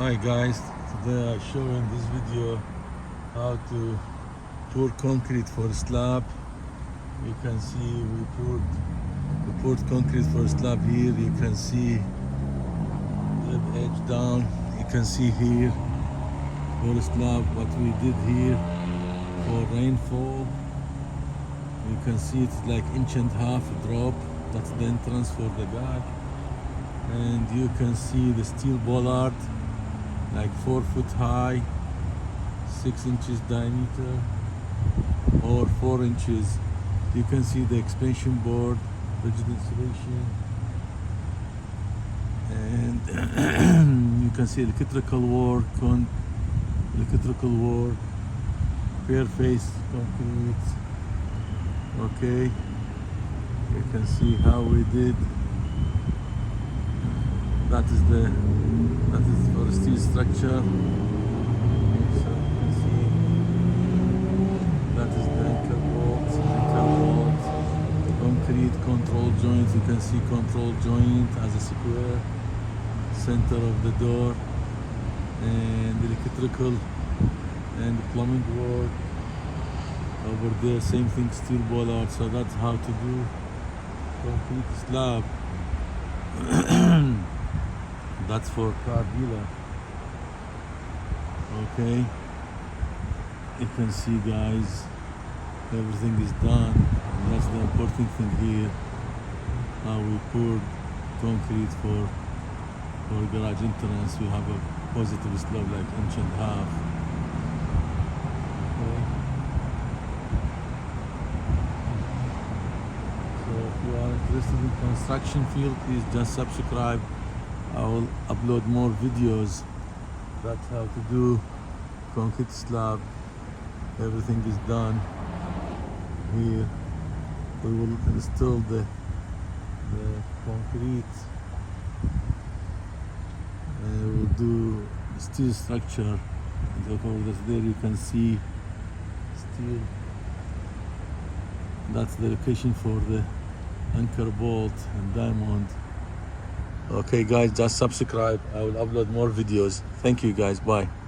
Hi guys, today I show in this video how to pour concrete for slab. You can see we poured concrete for slab here. You can see the edge down. You can see here for slab what we did here for rainfall. You can see it's like inch and half drop. That's the entrance for the guy. And you can see the steel bollard, like 4 foot high, 6 inches diameter, or 4 inches. You can see the expansion board, rigid insulation, and you can see electrical work, bare face concrete. Okay, you can see how we did. That is for a steel structure. So you can see that is the anchor bolts, concrete control joint. You can see control joint as a square, center of the door, and electrical and plumbing work over there. Same thing, steel bollard. So that's how to do concrete slab. That's for car dealer. Okay, you can see guys, everything is done. And that's the important thing here, how we poured concrete for garage entrance. We have a positive slope like inch and half. Okay. So if you are interested in construction field, please just subscribe. I will upload more videos. That's how to do concrete slab. Everything is done here. We will install the concrete. We'll do steel structure. Over there you can see steel. That's the location for the anchor bolt and diamond. Okay guys, just subscribe. I will upload more videos. Thank you guys. Bye.